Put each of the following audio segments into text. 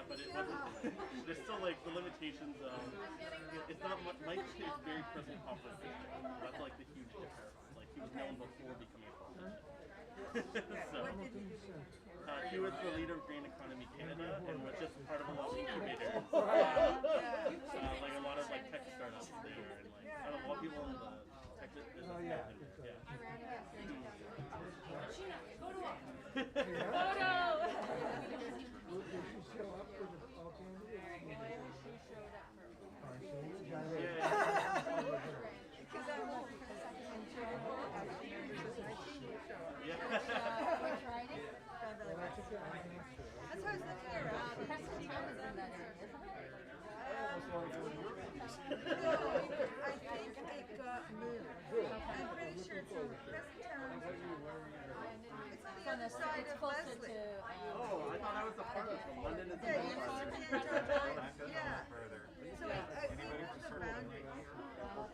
but it wasn't. There's still like the limitations of. It's not much. Mike is very personal conference. That's like the huge difference. Like he was known before becoming a politician. So he was the leader of Green Economy Canada and was just part of a lot of incubators. Like a lot of like tech startups there, and like a lot of people in the tech business. Yeah.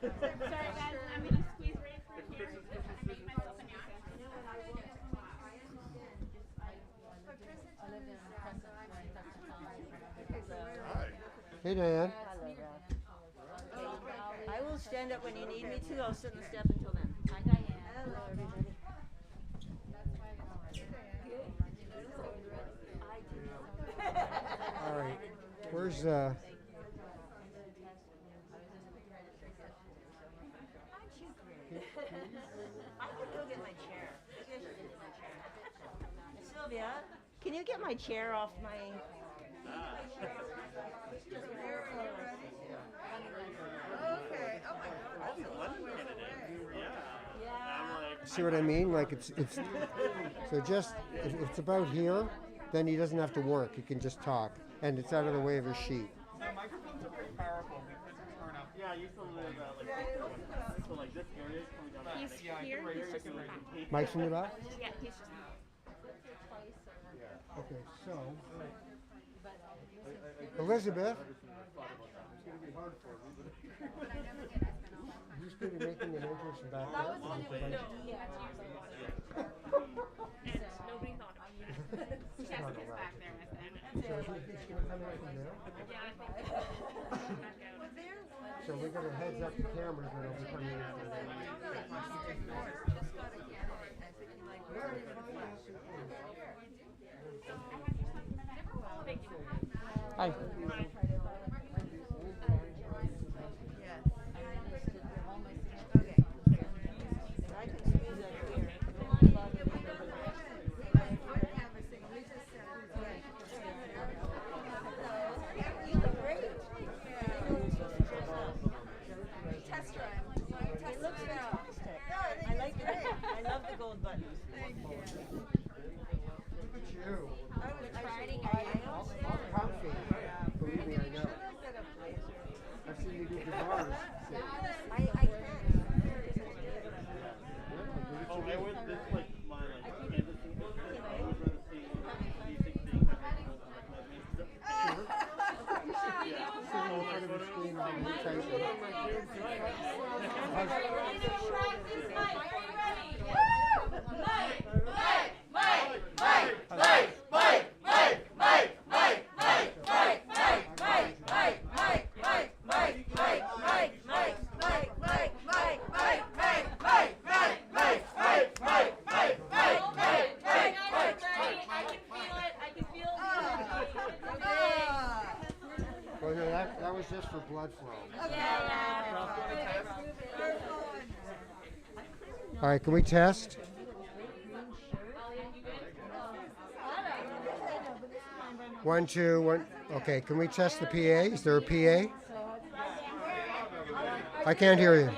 Sorry guys, I'm gonna squeeze right through here because I'm making myself a nap. Hey, Diane. I will stand up when you need me to. I'll sit in the step until then. Hi, Diane. Hello, everybody. All right. Where's I could go get my chair. Sylvia, can you get my chair off my... Okay. Oh my God. see what I mean? Like it's so just if it's about here, then he doesn't have to work. He can just talk, and it's out of the way of his sheet. The microphones are pretty powerful because you turn up. Yeah, I used to live so like this area is coming down. He's here, he's just in the back. Mike's in the back? Yeah, he's just Okay, so Elizabeth. He's going to be making an entrance and back That up. was when it was, no, yeah, 2 years ago. And nobody thought of it. Jessica's back there with them. So he's going to come out from there. Yeah, I think back out. So we're going to heads up the cameras and it'll be coming in from there. Hi. That was just for blood flow. All right, can we test? One, two, one. Okay, can we test the PA? Is there a PA? I can't hear you.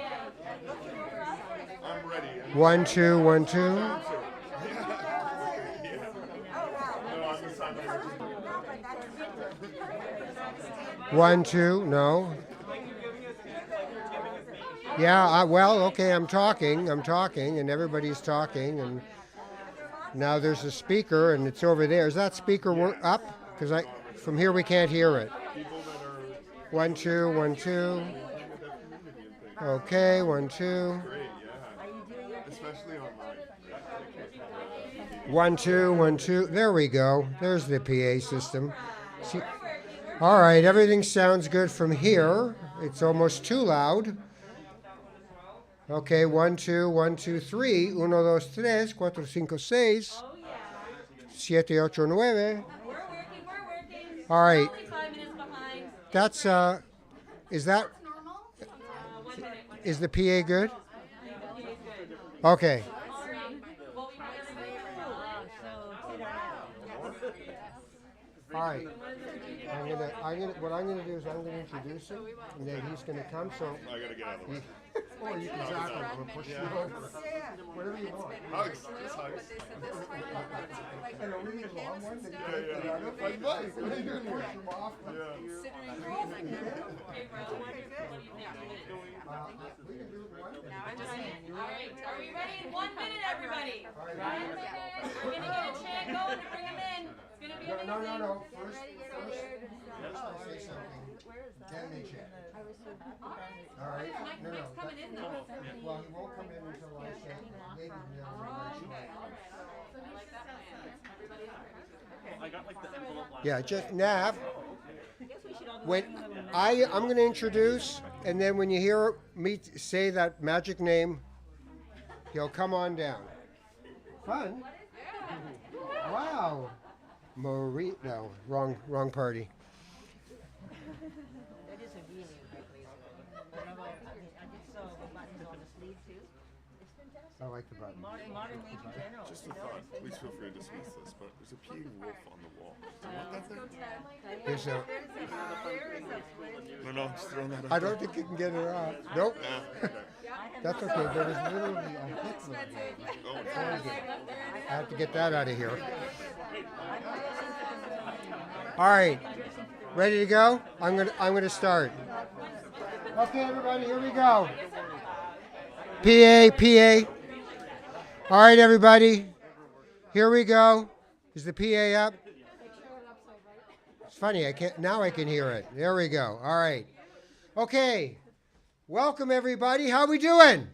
I'm ready. 1, 2, 1, 2. One, two, no. Yeah, well, okay, I'm talking, and everybody's talking, and now there's a speaker, and it's over there. Is that speaker up? Because from here we can't hear it. 1, 2, 1, 2. Okay, 1, 2. Especially online. 1, 2, 1, 2. There we go. There's the PA system. See, All right, everything sounds good from here. It's almost too loud. Okay, 1, 2, 1, 2, 3. 1, 2, 3, 4, 5, 6, 7, 8, 9. We're working. All right, Only 5 minutes behind. that's, is that, 1 minute. is the PA good? Okay. All right. What I'm gonna do is I'm gonna introduce him, and then he's gonna come. So, I gotta get out of the way. or you can zap him or push him over, whatever you want. Hugs. Just hugs. And a really long one that you Yeah, can yeah. get out of. Like, buddy, what are you doing here? Push him off. Yeah. We can do it one minute. Alright, are we ready? In 1 minute, everybody. 1 minute. We're gonna get a chant going to bring them in. It's gonna be amazing. No. First I'll say something. Then they check. All right. Mike's coming in though. Well, he won't come in until I say, ladies and gentlemen. I got like the envelope last Yeah, just Nav. When I'm going to introduce, and then when you hear me say that magic name, he'll come on down. Fun. Wow. Marie, no, wrong party. That is a really good place. I just saw the buttons on the sleeve too. It's fantastic. I like the button. Modern age in general. Just a thought. Please feel free to dismiss this, but there's a peeing wolf on the wall. Do you want that there? There's a, No, just throwing that out I don't think you can get it off. Nope. there. Okay. That's okay. There is literally a Hitler. Oh, I have to get that out of here. All right, ready to go? I'm gonna start. Okay, everybody, here we go. PA. All right, everybody, here we go. Is the PA up? It's funny, I can hear it. There we go. All right. Okay. Welcome, everybody. How we doing?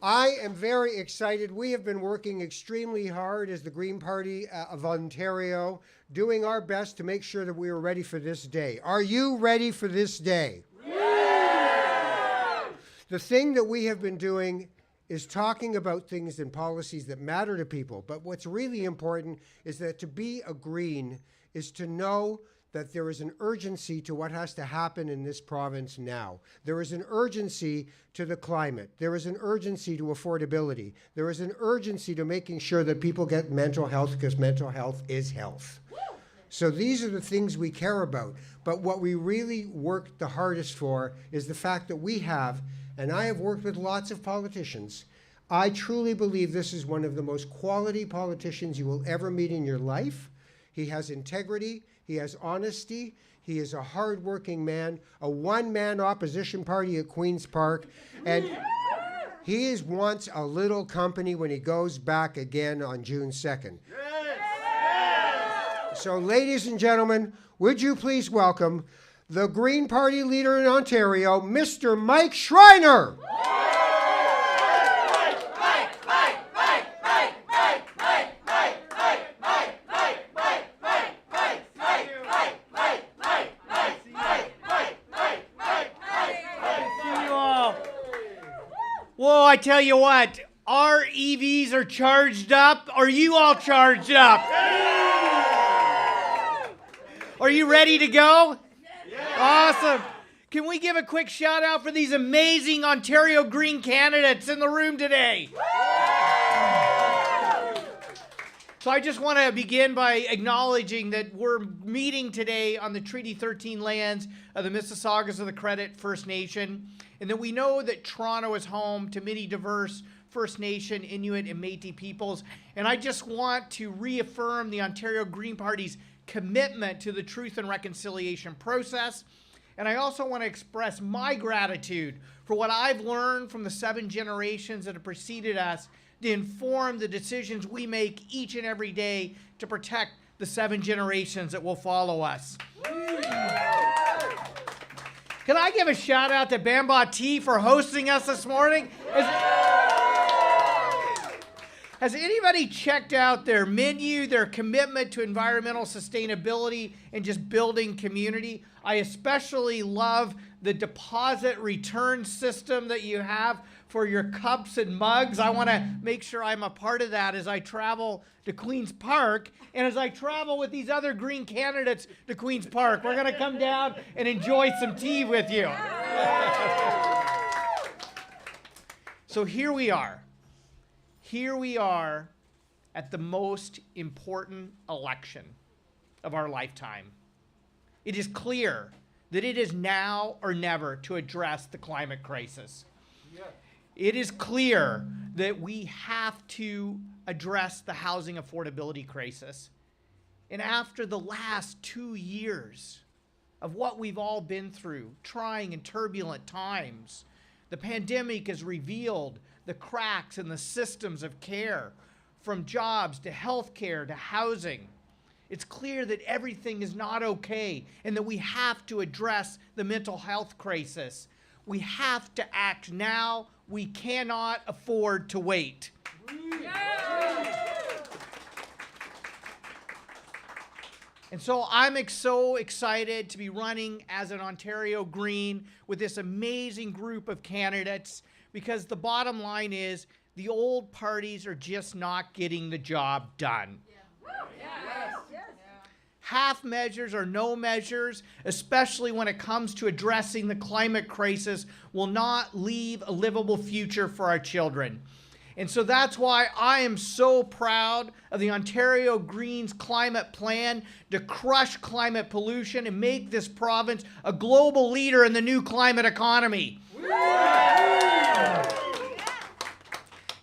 I am very excited. We have been working extremely hard as the Green Party of Ontario, doing our best to make sure that we are ready for this day. Are you ready for this day? The thing that we have been doing is talking about things and policies that matter to people. But what's really important is that to be a Green is to know that there is an urgency to what has to happen in this province now. There is an urgency to the climate. There is an urgency to affordability. There is an urgency to making sure that people get mental health, because mental health is health. So these are the things we care about. But what we really work the hardest for is the fact that we have, and I have worked with lots of politicians, I truly believe this is one of the most quality politicians you will ever meet in your life. He has integrity. He has honesty. He is a hardworking man, a one-man opposition party at Queen's Park, and he wants a little company when he goes back again on June 2nd. So, ladies and gentlemen, would you please welcome the Green Party leader in Ontario, Mr. Mike Schreiner. Whoa, I tell you what, our EVs are charged up. Are you all charged up? Are you ready to go? Awesome. Can we give a quick shout out for these amazing Ontario Green candidates in the room today? So I just want to begin by acknowledging that we're meeting today on the Treaty 13 lands of the Mississaugas of the Credit First Nation, and that we know that Toronto is home to many diverse First Nation, Inuit, and Métis peoples. And I just want to reaffirm the Ontario Green Party's commitment to the truth and reconciliation process. And I also want to express my gratitude for what I've learned from the 7 generations that have preceded us to inform the decisions we make each and every day to protect the 7 generations that will follow us. Can I give a shout out to Bamba Tea for hosting us this morning? Has anybody checked out their menu, their commitment to environmental sustainability and just building community? I especially love the deposit return system that you have for your cups and mugs. I want to make sure I'm a part of that as I travel to Queen's Park and as I travel with these other green candidates to Queen's Park. We're going to come down and enjoy some tea with you. So here we are. Here we are at the most important election of our lifetime. It is clear that it is now or never to address the climate crisis. Yeah. It is clear that we have to address the housing affordability crisis. And after the last 2 years of what we've all been through, trying and turbulent times, the pandemic has revealed the cracks in the systems of care, from jobs to health care to housing. It's clear that everything is not okay and that we have to address the mental health crisis. We have to act now. We cannot afford to wait. And so I'm so excited to be running as an Ontario Green with this amazing group of candidates, because the bottom line is the old parties are just not getting the job done. Half measures or no measures, especially when it comes to addressing the climate crisis, will not leave a livable future for our children. And so that's why I am so proud of the Ontario Greens climate plan to crush climate pollution and make this province a global leader in the new climate economy.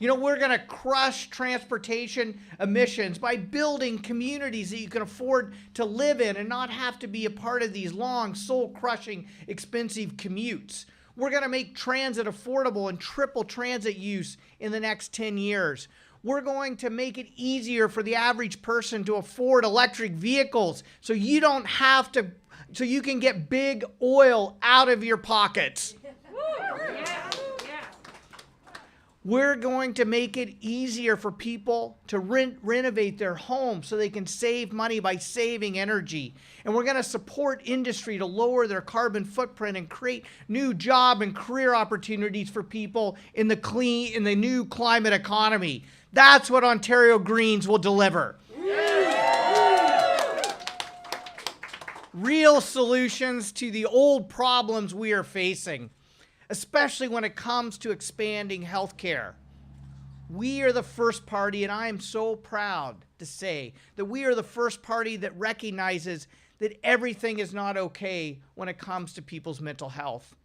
You know, we're going to crush transportation emissions by building communities that you can afford to live in and not have to be a part of these long, soul-crushing, expensive commutes. We're going to make transit affordable and triple transit use in the next 10 years. We're going to make it easier for the average person to afford electric vehicles so you don't have to, so you can get big oil out of your pockets. We're going to make it easier for people to renovate their homes so they can save money by saving energy. And we're going to support industry to lower their carbon footprint and create new job and career opportunities for people in the new climate economy. That's what Ontario Greens will deliver. Real solutions to the old problems we are facing, especially when it comes to expanding healthcare. We are the first party, and I am so proud to say that we are the first party that recognizes that everything is not okay when it comes to people's mental health.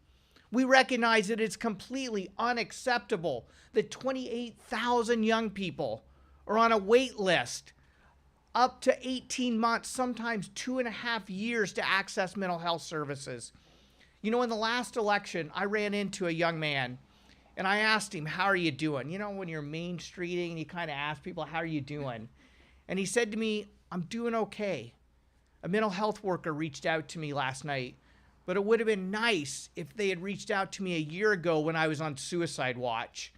We recognize that it's completely unacceptable that 28,000 young people are on a wait list up to 18 months, sometimes 2.5 years to access mental health services. You know, in the last election, I ran into a young man and I asked him, how are you doing? You know, when you're Main Streeting and you kind of ask people, how are you doing? And he said to me, I'm doing okay. A mental health worker reached out to me last night, but it would have been nice if they had reached out to me a year ago when I was on suicide watch.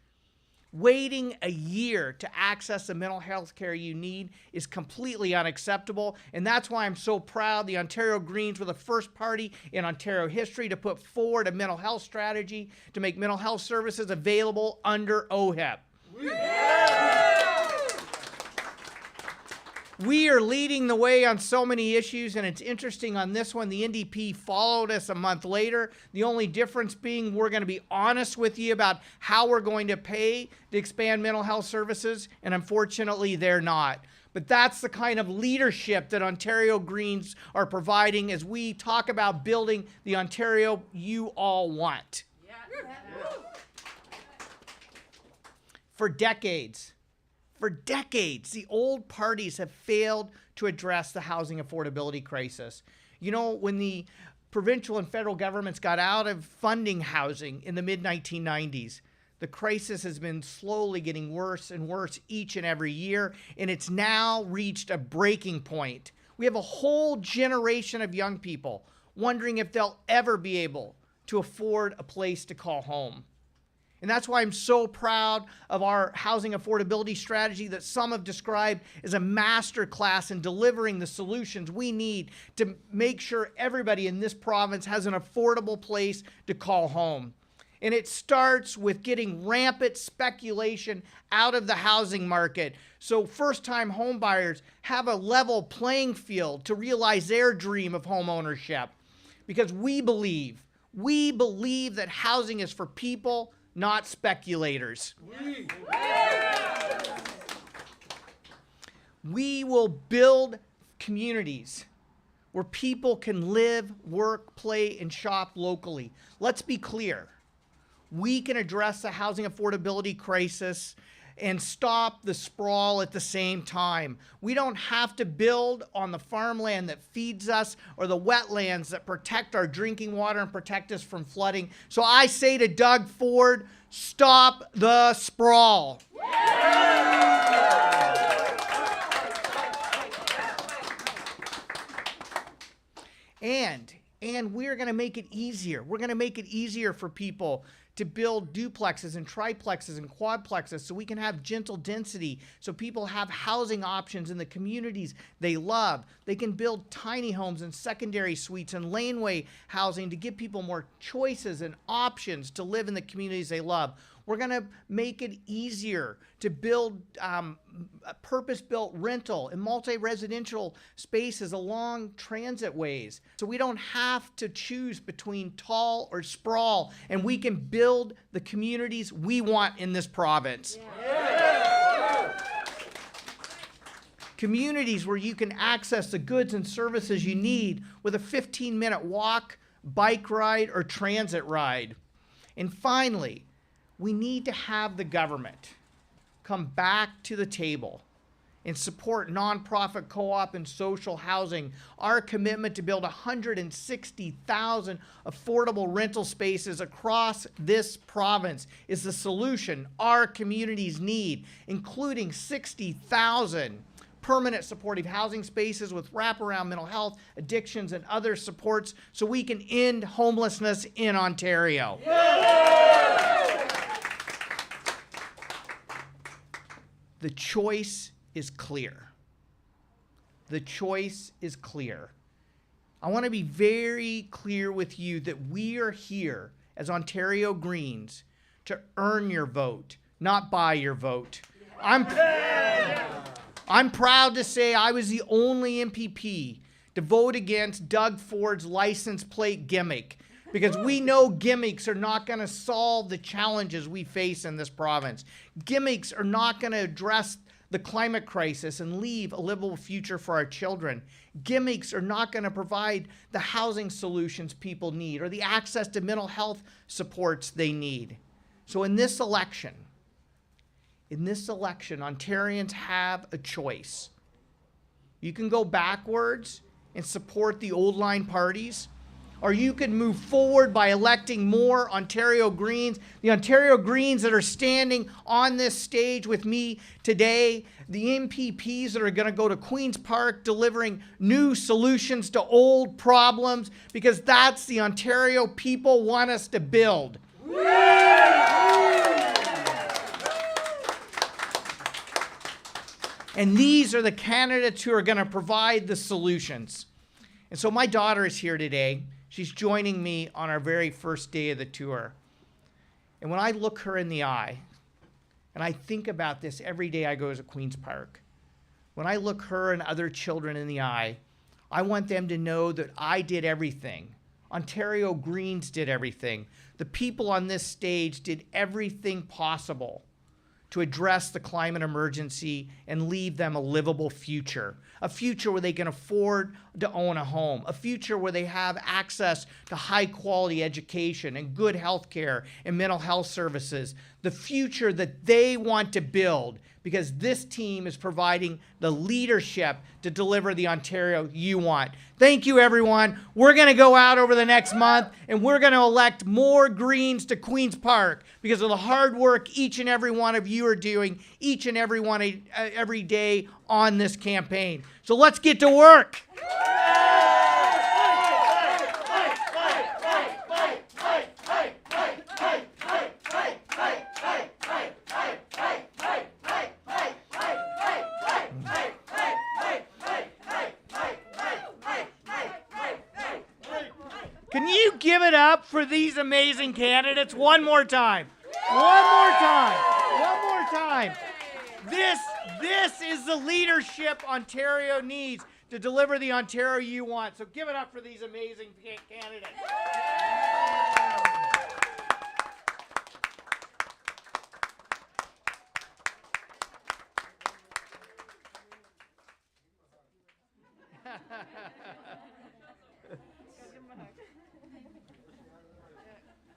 Waiting a year to access the mental health care you need is completely unacceptable, and that's why I'm so proud the Ontario Greens were the first party in Ontario history to put forward a mental health strategy to make mental health services available under OHIP. We are leading the way on so many issues, and it's interesting on this one, the NDP followed us a month later. The only difference being we're going to be honest with you about how we're going to pay to expand mental health services, and unfortunately they're not. But that's the kind of leadership that Ontario Greens are providing as we talk about building the Ontario you all want. For decades, the old parties have failed to address the housing affordability crisis. You know, when the provincial and federal governments got out of funding housing in the mid-1990s, the crisis has been slowly getting worse and worse each and every year, and it's now reached a breaking point. We have a whole generation of young people wondering if they'll ever be able to afford a place to call home. And that's why I'm so proud of our housing affordability strategy that some have described as a master class in delivering the solutions we need to make sure everybody in this province has an affordable place to call home. And it starts with getting rampant speculation out of the housing market so first-time homebuyers have a level playing field to realize their dream of home ownership. Because we believe that housing is for people, not speculators. We will build communities where people can live, work, play, and shop locally. Let's be clear. We can address the housing affordability crisis and stop the sprawl at the same time. We don't have to build on the farmland that feeds us or the wetlands that protect our drinking water and protect us from flooding. So I say to Doug Ford, stop the sprawl. And we're going to make it easier. We're going to make it easier for people to build duplexes and triplexes and quadplexes so we can have gentle density, so people have housing options in the communities they love. They can build tiny homes and secondary suites and laneway housing to give people more choices and options to live in the communities they love. We're going to make it easier to build purpose-built rental and multi-residential spaces along transit ways. So we don't have to choose between tall or sprawl, and we can build the communities we want in this province. Yeah. Communities where you can access the goods and services you need with a 15-minute walk, bike ride, or transit ride. And finally, we need to have the government come back to the table and support nonprofit co-op and social housing. Our commitment to build 160,000 affordable rental spaces across this province is the solution our communities need, including 60,000 permanent supportive housing spaces with wraparound mental health, addictions, and other supports so we can end homelessness in Ontario. The choice is clear. The choice is clear. I want to be very clear with you that we are here as Ontario Greens to earn your vote, not buy your vote. I'm proud to say I was the only MPP to vote against Doug Ford's license plate gimmick, because we know gimmicks are not going to solve the challenges we face in this province. Gimmicks are not going to address the climate crisis and leave a livable future for our children. Gimmicks are not going to provide the housing solutions people need or the access to mental health supports they need. So in this election, Ontarians have a choice. You can go backwards and support the old line parties, or you can move forward by electing more Ontario Greens, the Ontario Greens that are standing on this stage with me today, the MPPs that are going to go to Queen's Park delivering new solutions to old problems, because that's the Ontario people want us to build. And these are the candidates who are going to provide the solutions. And so my daughter is here today. She's joining me on our very first day of the tour. And when I look her in the eye, and I think about this every day I go to Queen's Park, when I look her and other children in the eye, I want them to know that I did everything. Ontario Greens did everything. The people on this stage did everything possible to address the climate emergency and leave them a livable future. A future where they can afford to own a home. A future where they have access to high quality education and good health care and mental health services. The future that they want to build, because this team is providing the leadership to deliver the Ontario you want. Thank you, everyone. We're going to go out over the next month and we're going to elect more Greens to Queen's Park because of the hard work each and every one of you are doing each and every day on this campaign. So let's get to work. Can you give it up for these amazing candidates one more time? One more time. One more time. This is the leadership Ontario needs to deliver the Ontario you want. So give it up for these amazing candidates.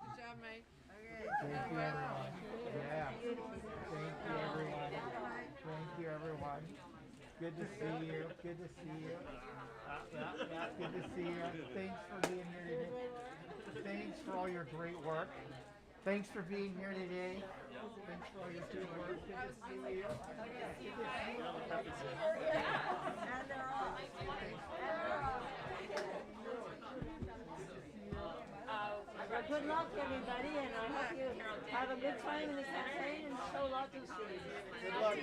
Good job, Mike. Thank you, everyone. Yeah. Thank you, everyone. Thank you, everyone. Good to see you. Good to see you. Yeah, good to see you. Thanks for being here today. Thanks for all your great work. Thanks for being here today. Thanks for all your good work. Good to see you. Well, good luck, everybody, and I hope you have a good time in the campaign and show lots of seeds. Good luck.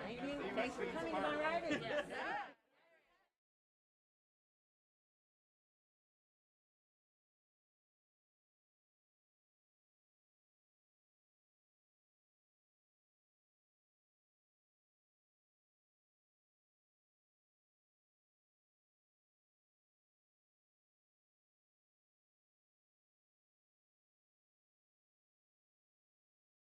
Thank you. Thanks for coming to my riding.